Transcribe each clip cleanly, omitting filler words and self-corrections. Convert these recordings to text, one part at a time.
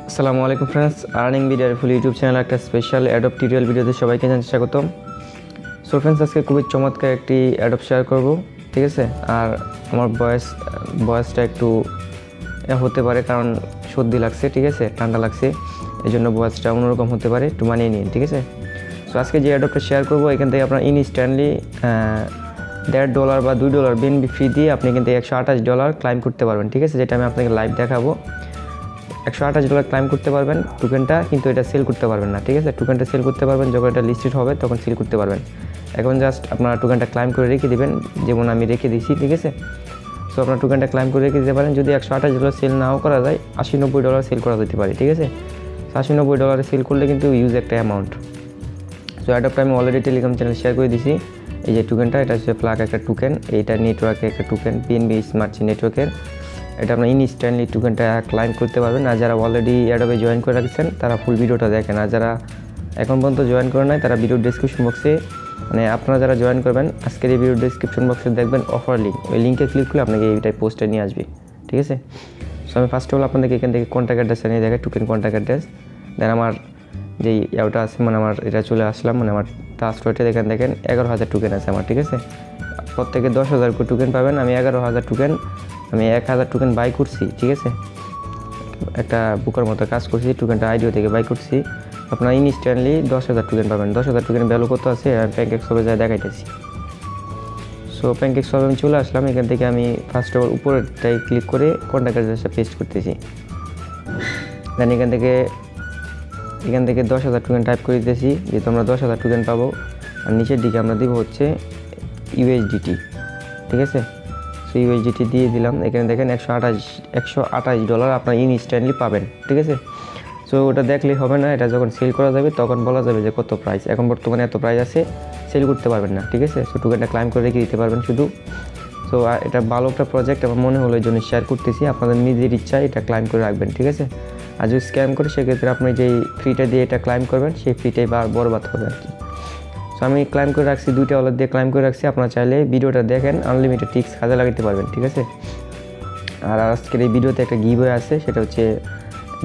আসসালামু আলাইকুম friends, earning ভিডিওর ফুল ইউটিউব চ্যানেল একটা স্পেশাল অ্যাডপ টিউটোরিয়াল ভিডিওতে সবাইকে জানাতে স্বাগতম। সো ফ্রেন্ডস, আজকে খুবই চমৎকার একটি অ্যাডপ শেয়ার করব, ঠিক আছে। আর আমার ভয়েসটা একটু হতে পারে কারণ সর্দি লাগছে, ঠিক আছে, ঠান্ডা লাগছে, এই জন্য ভয়েসটা অন্যরকম হতে পারে, একটু মানিয়ে নিন, ঠিক আছে। সো আজকে যে অ্যাডপটা শেয়ার করবো এখান থেকে আপনার ইনস্ট্যান্টলি $1.5 বা $2 বিএনবি ফ্রি দিয়ে আপনি কিন্তু $128 ক্লাইম করতে পারবেন, ঠিক আছে। যেটা আমি আপনাকে লাইভ দেখাবো। $128 ক্লাইম করতে পারবেন টোকেনটা, কিন্তু এটা সেল করতে পারবেন না, ঠিক আছে। টোকেনটা সেল করতে পারবেন যখন এটা লিস্টেড হবে, তখন সেল করতে পারবেন। এখন জাস্ট আপনারা টোকেনটা ক্লাইম করে রেখে দেবেন, যেমন আমি রেখে দিয়েছি, ঠিক আছে। সো আপনার টোকেনটা ক্লাইম করে রেখে দিতে পারেন। যদি $128 সেল নাও করা যায়, $80-90 সেল করা যেতে পারে, ঠিক আছে। $80-90 সেল করলে কিন্তু ইউজ একটা অ্যামাউন্ট। সো অ্যাডপটা আমি অলরেডি টেলিগ্রাম চ্যানেল শেয়ার করে দিয়েছি। এই যে টোকেনটা, এটা হচ্ছে প্লাগ একটা টোকেন, এইটা নেটওয়ার্কের একটা টোকেন, পিএনবি স্মার্ট চেইন নেটওয়ার্কের। এটা আপনার ইনস্ট্যান্টলি টোকেনটা ক্লাইম করতে পারবেন। আর যারা অলরেডি অ্যাডবে জয়েন করে রাখছেন তারা ফুল ভিডিওটা দেখেন, আর যারা এখন পর্যন্ত জয়েন করে নাই তারা ভিডিওর ডিসক্রিপশন বক্সে, মানে আপনারা যারা জয়েন করবেন আজকের এই ভিডিওর ডিসক্রিপশন বক্সে দেখবেন অফার লিঙ্ক, ওই লিঙ্কে ক্লিক করলে আপনাকে এইটাই পোস্টে নিয়ে আসবে, ঠিক আছে। সো আমি ফার্স্ট অফ অল আপনাদেরকে এখান থেকে কন্ট্যাক্ট অ্যাড্রেসটা নিয়ে দেখাই, টোকেন কন্ট্যাক্ট অ্যাড্রেস। দেন আমার যেই ওটা আছে, মানে আমার এটা চলে আসলাম, মানে আমার টাস্ক ওয়েটে দেখেন 11,000 টোকেন আছে আমার, ঠিক আছে। প্রত্যেকে 10,000 করে টোকেন পাবেন। আমি 11,000 টোকেন, আমি 1,000 টোকেন বাই করছি, ঠিক আছে। একটা বুকার মতো কাজ করছি, টোকেনটা আইডিও থেকে বাই করছি। আপনারা ইনস্ট্যান্টলি 10,000 টোকেন পাবেন। 10,000 টোকেন ভ্যালু কত আছে প্যানকেকশপে যায় দেখাইতেছি। সো প্যানকেকশপে আমি চলে আসলাম। এখান থেকে আমি ফার্স্ট অফ অল উপরেরটাই ক্লিক করে কন্ট্যাক্ট অ্যাড্রেসটা পেস্ট করতেছি। দেন এখান থেকে 10,000 টোকেন টাইপ করে দিতেছি, যেহেতু আমরা 10,000 টোকেন পাবো। আর নিচের দিকে আমরা দিব হচ্ছে ইউএসডিটি, ঠিক আছে। সো ইউএসডিটি দিয়ে দিলাম। এখানে দেখেন $128 আপনার ইনস্ট্যান্টলি পাবেন, ঠিক আছে। সো ওটা দেখলেই হবে না, এটা যখন সেল করা যাবে তখন বলা যাবে যে কত প্রাইস। এখন বর্তমানে এত প্রাইস আছে, সেল করতে পারবেন না, ঠিক আছে। সো টোকেনটা ক্লাইম করে রেখে দিতে পারবেন শুধু। সো এটা ভালো একটা প্রজেক্ট, আমার মনে হলো এই জন্য শেয়ার করতেছি। আপনাদের নিজের ইচ্ছা এটা ক্লাইম করে রাখবেন, ঠিক আছে। আর যদি স্ক্যাম করে সেক্ষেত্রে আপনি যেই ফ্রিটা দিয়ে এটা ক্লাইম করবেন সেই ফ্রিটাই বরবাদ হবে আর কি। সো আমি ক্লাইম করে রাখছি, 2টা ওয়ালেট দিয়ে ক্লাইম করে রাখছি। আপনারা চাইলে ভিডিওটা দেখেন, আনলিমিটেড টিক্স কাজে লাগাতে পারবেন, ঠিক আছে। আর আজকের এই ভিডিওতে একটা গিভওয়ে আছে, সেটা হচ্ছে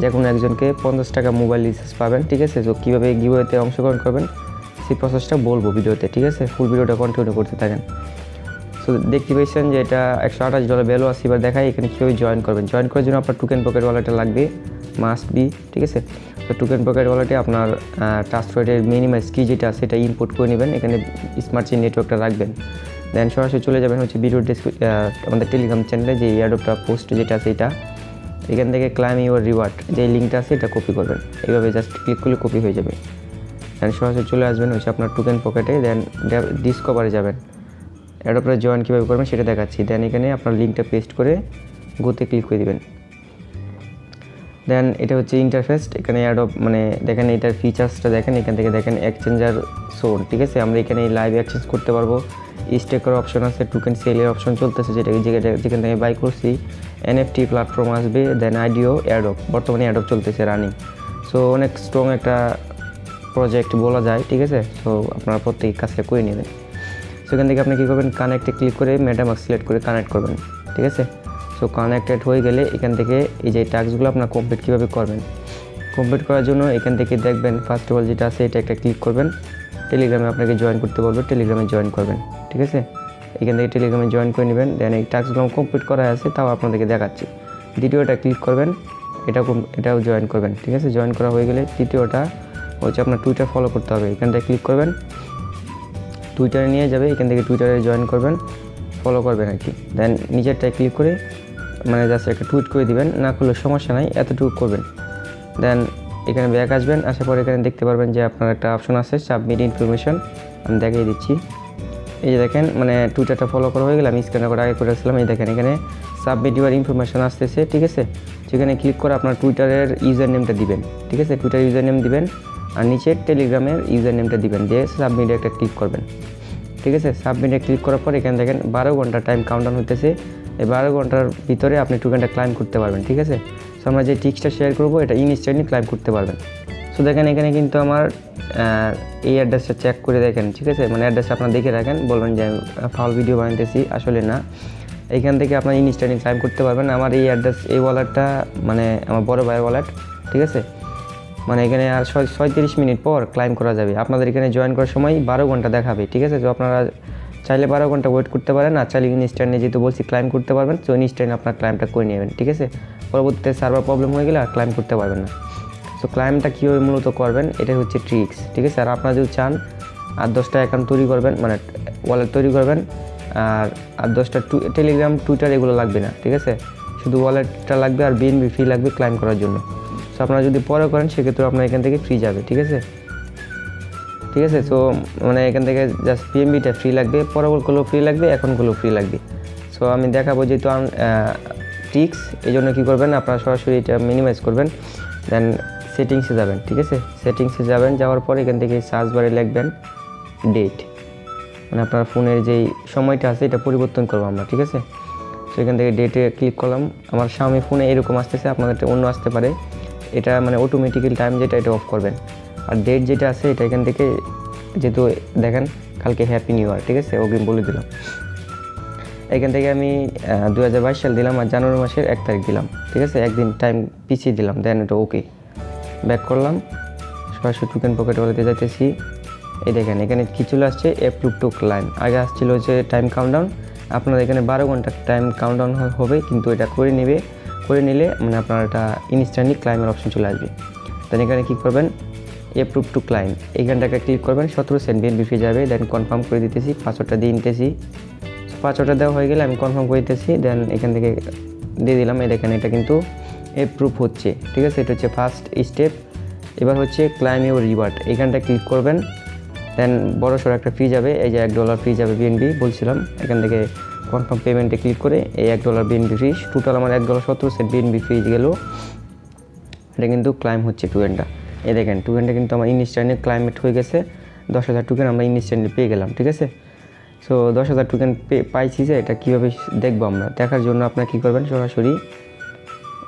যে কোনো একজনকে $50 মোবাইল রিচার্জ পাবেন, ঠিক আছে। সো কীভাবে গিভওয়েতে অংশগ্রহণ করবেন সেই প্রসেসটা বলবো ভিডিওতে, ঠিক আছে। ফুল ভিডিওটা কন্টিনিউ করতে থাকেন। সো দেখতে পেয়েছেন যে এটা $128 ভ্যালু আছে। এবার দেখাই এখানে কীভাবে জয়েন করবেন। জয়েন করার জন্য আপনার টোকেন পকেট ওয়ালেটটা লাগবে, মাস্ট বি, ঠিক আছে। তো টোকেন পকেট ওয়ালেটে আপনার ট্রাস্টওয়ার্ডের মিনিমাইজ কি যেটা আছে সেটা ইনপুট করে নেবেন, এখানে স্মার্ট চেইন নেটওয়ার্কটা রাখবেন। দেন সরাসরি চলে যাবেন হচ্ছে ভিডিও আমাদের টেলিগ্রাম চ্যানেলে যে অ্যাডপটা পোস্ট যেটা আছে এটা, এখান থেকে ক্লাইম ইউর রিওয়ার্ড যে লিঙ্কটা আছে এটা কপি করবেন। এইভাবে জাস্ট ক্লিক করলে কপি হয়ে যাবে। দেন সরাসরি চলে আসবেন হচ্ছে আপনার টোকেন পকেটে। দেন ডিসকভারে যাবেন, অ্যাডপটা জয়েন কীভাবে করবেন সেটা দেখাচ্ছি। দেন এখানে আপনার লিঙ্কটা পেস্ট করে গোতে ক্লিক করে দেবেন। দেন এটা হচ্ছে ইন্টারফেস। এখানে অ্যাডপ মানে দেখেন এটার ফিচার্সটা দেখেন, এখান থেকে দেখেন এক্সচেঞ্জার সোন, ঠিক আছে। আমরা এখানে লাইভ এক্সচেঞ্জ করতে পারবো, স্টেকার অপশন আছে, টোকেন সেলের অপশন চলতেছে যেখান থেকে বাই করছি, এনএফটি প্ল্যাটফর্ম আসবে, দেন আইডিও, অ্যাডপ, বর্তমানে অ্যাডপ চলতেছে রানিং। সো অনেক স্ট্রং একটা প্রজেক্ট বলা যায়, ঠিক আছে। সো আপনারা প্রত্যেক কাজটা করে নেবেন। সো এখান থেকে আপনি কী করবেন, কানেক্টে ক্লিক করে মেটামাস্ক সিলেক্ট করে কানেক্ট করবেন, ঠিক আছে। সো কানেক্টেড হয়ে গেলে এখান থেকে এই যে টাস্কগুলো আপনার কমপ্লিট কীভাবে করবেন, কমপ্লিট করার জন্য এখান থেকে দেখবেন ফার্স্ট অফ অল যেটা আছে এটা একটা ক্লিক করবেন। টেলিগ্রামে আপনাকে জয়েন করতে বলবে, টেলিগ্রামে জয়েন করবেন, ঠিক আছে। এখান থেকে টেলিগ্রামে জয়েন করে নেবেন। দেন এই টাস্কগুলো কমপ্লিট করা আছে তাও আপনাদেরকে দেখাচ্ছি। দ্বিতীয়টা ক্লিক করবেন, এটাও জয়েন করবেন, ঠিক আছে। জয়েন করা হয়ে গেলে তৃতীয়টা হচ্ছে আপনার টুইটার ফলো করতে হবে। এখান থেকে ক্লিক করবেন, টুইটারে নিয়ে যাবে, এখান থেকে টুইটারে জয়েন করবেন, ফলো করবেন আর কি। দেন নিচেরটায় ক্লিক করে মানে জাস্ট একটা টুইট করে দিবেন, না করলে সমস্যা নাই, এতটুকু করবেন। দেন এখানে ব্যাক আসবেন, আসার পর এখানে দেখতে পারবেন যে আপনার একটা অপশন আছে সাবমিট ইনফরমেশন, আমি দেখিয়ে দিচ্ছি। এই যে দেখেন মানে টুইটারটা ফলো করা হয়ে গেলে, আমি স্ক্যান করে আগে করেছিলাম, এই দেখেন এখানে সাবমিট ইউর ইনফরমেশন আসতেছে, ঠিক আছে। সেখানে ক্লিক করে আপনার টুইটারের ইউজার নেমটা দিবেন, ঠিক আছে। টুইটার ইউজার নেম দিবেন আর নিচে টেলিগ্রামের ইউজার নেমটা দিবেন, দিয়ে সাবমিটে একটা ক্লিক করবেন, ঠিক আছে। সাবমিটে ক্লিক করার পর এখানে দেখেন 12 ঘন্টা টাইম কাউন্টডাউন হতেছে। এই 12 ঘন্টার ভিতরে আপনি টোকেনটা ক্লাইম করতে পারবেন, ঠিক আছে। সো আমরা যে টিক্সটা শেয়ার করবো এটা ইনস্ট্যান্টলি ক্লাইম করতে পারবেন। সো দেখেন এখানে কিন্তু আমার এই অ্যাড্রেসটা চেক করে দেখেন, ঠিক আছে। মানে অ্যাড্রেসটা আপনার দেখে রাখেন, বলবেন যে আমি ফাউল ভিডিও বানাইতেছি, আসলে না। এইখান থেকে আপনার ইনস্ট্যান্টলি ক্লাইম করতে পারবেন। আমার এই অ্যাড্রেস, এই ওয়ালেটটা মানে আমার বড় ভাইয়ের ওয়ালেট, ঠিক আছে, মানে এখানে আর 37 মিনিট পর ক্লাইম করা যাবে। আপনাদের এখানে জয়েন করার সময় 12 ঘন্টা দেখাবে, ঠিক আছে। তো আপনারা চাইলে 12 ঘন্টা ওয়েট করতে পারেন, আর চাইলে ইনস্ট্যান্টে যেহেতু বলছি ক্লাইম করতে পারবেন, তো ইনস্ট্যান্ট আপনার ক্লাইমটা করে নেবেন, ঠিক আছে। পরবর্তীতে সার্ভার প্রবলেম হয়ে গেলে আর ক্লাইম করতে পারবেন না। সো ক্লাইমটা কীভাবে মূলত করবেন, এটাই হচ্ছে ট্রিক্স, ঠিক আছে। আর আপনারা যদি চান আর 10টা অ্যাকাউন্ট তৈরি করবেন, মানে ওয়ালেট তৈরি করবেন, আর 10টা টেলিগ্রাম, টুইটার এগুলো লাগবে না, ঠিক আছে। শুধু ওয়ালেটটা লাগবে আর বিএনবি ফ্রি লাগবে ক্লাইম করার জন্য। সো আপনারা যদি পরে করেন সেক্ষেত্রে আপনার এখান থেকে ফ্রি যাবে, ঠিক আছে। ঠিক আছে, সো মানে এখান থেকে জাস্ট পিএমবিটা ফ্রি লাগবে, পরগুলো ফ্রি লাগবে, এখনগুলো ফ্রি লাগবে। সো আমি দেখাবো যেহেতু ট্রিক্স, এই জন্য কী করবেন, আপনারা সরাসরি এটা মিনিমাইজ করবেন, দেন সেটিংসে যাবেন, ঠিক আছে। সেটিংসে যাবেন, যাওয়ার পর এখান থেকে সার্চ বারে লিখবেন ডেট, মানে আপনার ফোনের যেই সময়টা আছে এটা পরিবর্তন করবো আমরা, ঠিক আছে। সো এখান থেকে ডেটে ক্লিক করলাম। আমার Xiaomi ফোনে এরকম আসতেছে, আপনাদের অন্য আসতে পারে। এটা মানে অটোমেটিক্যালি টাইম যেটা এটা অফ করবেন। আর ডেট যেটা আছে এটা এখান থেকে, যেহেতু দেখেন কালকে হ্যাপি নিউ ইয়ার, ঠিক আছে, অগ্রিম বলে দিলাম। এখান থেকে আমি 2022 সাল দিলাম, আর জানুয়ারি মাসের 1 তারিখ দিলাম, ঠিক আছে। একদিন টাইম পিছিয়ে দিলাম, দেন এটা ওকে ব্যাক করলাম। সরাসরি টোকেন পকেট ওয়ালেটে যাইতেছি। এই দেখেন এখানে কি চলে আসছে, অ্যাপ্রুভ টু ক্লাইম। আগে আসছিল হচ্ছে টাইম কাউন্টডাউন, আপনার এখানে 12 ঘন্টা টাইম কাউন্টডাউন হবে, কিন্তু এটা করে নিলে মানে আপনার এটা ইনস্ট্যান্টলি ক্লাইমের অপশন চলে আসবে। দেন এখানে কী করবেন, অ্যাপ্রুভ টু ক্লাইম, এইখানটাকে ক্লিক করবেন, 17 সেন্ট বিএনবি ফ্রি যাবে। দেন কনফার্ম করে দিতেছি, পাসওয়ার্ডটা দিয়ে নিতেছি। পাসওয়ার্ডটা দেওয়া হয়ে গেলে আমি কনফার্ম করে দিতেছি, দেন এখান থেকে দিয়ে দিলাম। এই দেখেন এটা কিন্তু অ্যাপ্রুভ হচ্ছে, ঠিক আছে। এটা হচ্ছে ফার্স্ট স্টেপ। এবার হচ্ছে ক্লাইম ইউর রিওয়ার্ড, এইখানটা ক্লিক করবেন, দেন বড়সড় একটা ফি যাবে, এই যে $1 ফি যাবে বিএনবি বলছিলাম। এখান থেকে কনফার্ম পেমেন্টে ক্লিক করে এই $1 বিএনবি ফি, টোটাল আমার $1.17 বিএনবি ফি গেল। এটা কিন্তু ক্লাইম হচ্ছে টোকেনটা। এই দেখেন টোকেনটা কিন্তু আমার ইনস্ট্যান্টলি ক্লাইমেট হয়ে গেছে। 10,000 টোকেন আমরা ইনস্ট্যান্টলি পেয়ে গেলাম, ঠিক আছে। সো 10,000 টোকেন পাইছি, যে এটা কীভাবে দেখবো আমরা, দেখার জন্য আপনারা কী করবেন, সরাসরি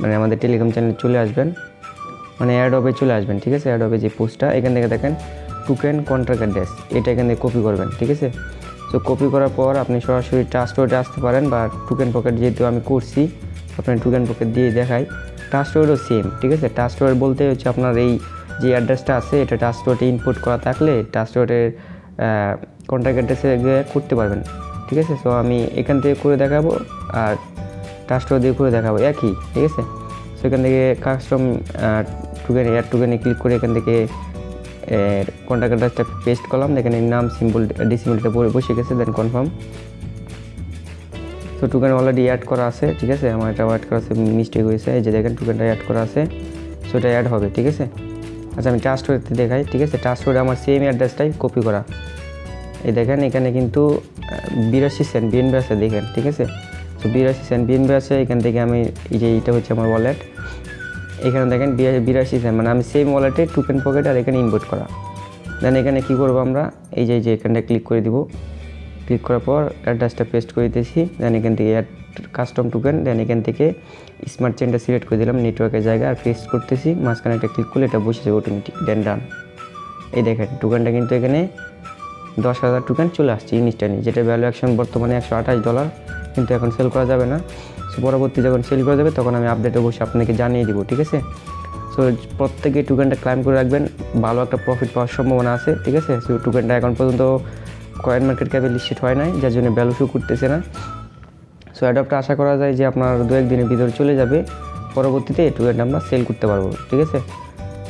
মানে আমাদের টেলিগ্রাম চ্যানেলে চলে আসবেন, মানে অ্যাডোবে চলে আসবেন, ঠিক আছে। অ্যাডোবে যে পোস্টটা এখান থেকে দেখেন টোকেন কন্ট্রাক্ট অ্যাড্রেস, এটা এখান থেকে কপি করবেন, ঠিক আছে। সো কপি করার পর আপনি সরাসরি ট্রাস্টওয়ার্ডে আসতে পারেন, বা টোকেন পকেট যেহেতু আমি করছি আপনার টোকেন পকেট দিয়ে দেখাই। ট্রাস্টওয়ার্ডও সেম, ঠিক আছে। ট্রাস্টওয়ার্ড বলতে হচ্ছে আপনার এই যে অ্যাড্রেসটা আছে এটা ট্রাস্টওয়ার্ডে ইনপুট করা থাকলে ট্রাস্টওয়ার্ডের কন্ট্রাক্ট অ্যাড্রেসে গিয়ে করতে পারবেন, ঠিক আছে। সো আমি এখান থেকে করে দেখাবো, আর ট্রাস্টওয়ার্ড দিয়ে করে দেখাবো একই, ঠিক আছে। সো এখান থেকে কাস্টম টোকেন এয়ার টোকেনে ক্লিক করে এখান থেকে কন্ট্যাক্ট অ্যাড্রেসটা পেস্ট করলাম, দেখেন এর নাম সিম্বল ডেসিমেলটা বসে গেছে, দেন কনফার্ম। তো টোকেন অলরেডি অ্যাড করা আছে, ঠিক আছে। আমার এটা অ্যাড করা আছে, মিস্টেক হয়েছে, এই যে দেখেন টোকেনটা অ্যাড করা আছে, সো এটা অ্যাড হবে, ঠিক আছে। আচ্ছা আমি ট্রাস্টওয়ার্ডে দেখাই, ঠিক আছে। ট্রাস্টওয়ার্ডে আমার সেম অ্যাড্রেসটাই কপি করা, এই দেখেন এখানে কিন্তু 82 সেন্ট বিএনবি আছে, দেখেন, ঠিক আছে। তো 82 সেন্ট বিএনবি আছে। এখান থেকে আমি এই যে এইটা হচ্ছে আমার ওয়ালেট, এখানে দেখেন 82 সেন্ট, মানে আমি সেম ওয়ালেটে টোকেন পকেট আর এখানে ইনপুট করা। দেন এখানে কী করবো আমরা, এই যে এখানটা ক্লিক করে দিব, ক্লিক করার পর অ্যাড্রেসটা পেস্ট করে দিতেছি। দেন এখান থেকে অ্যাড কাস্টম টোকেন, দেন এখান থেকে স্মার্ট চেনটা সিলেক্ট করে দিলাম, নেটওয়ার্কের জায়গায় আর পেস্ট করতেছি, মাঝখানে একটা ক্লিক করলে এটা বসে যাবে অটোমেটিক, দেন ডান। এই দেখেন টোকেনটা কিন্তু এখানে 10,000 টোকেন চলে আসছে ইনস্ট্যান্টলি, যেটা ভ্যালুয়েশন বর্তমানে $128, কিন্তু এখন সেল করা যাবে না। সো পরবর্তী যখন সেল করা যাবে তখন আমি আপডেট অবশ্যই আপনাকে জানিয়ে দিব, ঠিক আছে। সো প্রত্যেকে টোকেনটা ক্লাইম করে রাখবেন, ভালো একটা প্রফিট পাওয়ার সম্ভাবনা আছে, ঠিক আছে। সো টোকেনটা এখন পর্যন্ত কয়েন মার্কেট ক্যাপে লিস্টেড হয় নাই, যার জন্য ভ্যালু শো করতেছে না। সো অ্যাডপ্টটা আশা করা যায় যে আপনার 2-1 দিনের ভিতরে চলে যাবে, পরবর্তীতে টোকেনটা আমরা সেল করতে পারবো, ঠিক আছে।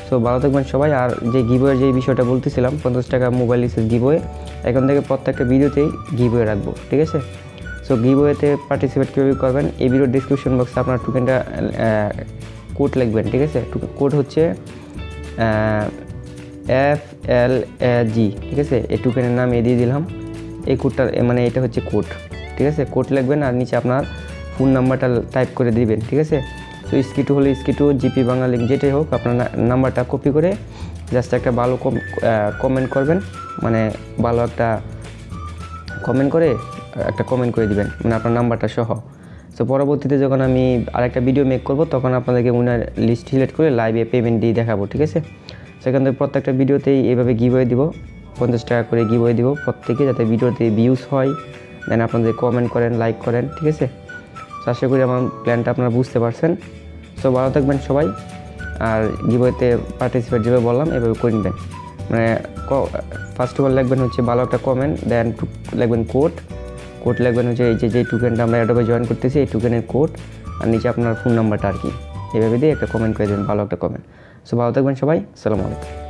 সো ভালো থাকবেন সবাই। আর যে গিভওয়ের যে বিষয়টা বলতেছিলাম, 50 টাকা মোবাইল রিচার্জ গিভওয়ে, এখন থেকে প্রত্যেকটা ভিডিওতেই গিভওয়ে রাখবো, ঠিক আছে। সো গিভওয়েতে পার্টিসিপেট কীভাবে করবেন, এই ভিডিওর ডিসক্রিপশন বক্সে আপনার টোকেনটা কোড লিখবেন, ঠিক আছে। কোড হচ্ছে FLAG, ঠিক আছে। এই টোকেনের নাম দিয়ে দিলাম, এই কোডটা মানে এটা হচ্ছে কোড, ঠিক আছে। কোড লিখবেন আর নিচে আপনার ফোন নাম্বারটা টাইপ করে দিবেন, ঠিক আছে। সো স্কিটু হলে স্কিটু, জিপি বাংলা লিঙ্ক যেটাই হোক, আপনার নাম্বারটা কপি করে জাস্ট একটা ভালো কমেন্ট করবেন, মানে ভালো একটা কমেন্ট করে দিবেন, মানে আপনার নাম্বারটা সহ। সো পরবর্তীতে যখন আমি আরেকটা ভিডিও মেক করব তখন আপনাদেরকে উইনার লিস্ট সিলেক্ট করে লাইভে পেমেন্ট দিয়ে দেখাবো, ঠিক আছে। সেখান থেকে প্রত্যেকটা ভিডিওতেই এইভাবে গিভওয়ে দিব, 50 টাকা করে গিভওয়ে দিব প্রত্যেকে, যাতে ভিডিওতে ভিউজ হয়, দেন আপনাদের কমেন্ট করেন, লাইক করেন, ঠিক আছে। সো আশা করি আমার প্ল্যানটা আপনারা বুঝতে পারছেন। সো ভালো থাকবেন সবাই, আর গিভওয়েতে পার্টিসিপেট যেভাবে বললাম এভাবে করে নেবেন। মানে ফার্স্ট অফ অল লিখবেন হচ্ছে ভালো একটা কমেন্ট, দেন লিখবেন কোড লিখবেন হচ্ছে এই যে টোকেনটা আমরা অ্যাডোবে জয়েন করতেছি এই টোকেনের কোড, আর নিচে আপনার ফোন নাম্বারটা আর কি, এভাবে দিয়ে একটা কমেন্ট করে দেবেন, ভালো একটা কমেন্ট। সো ভালো থাকবেন সবাই, আসসালামু আলাইকুম।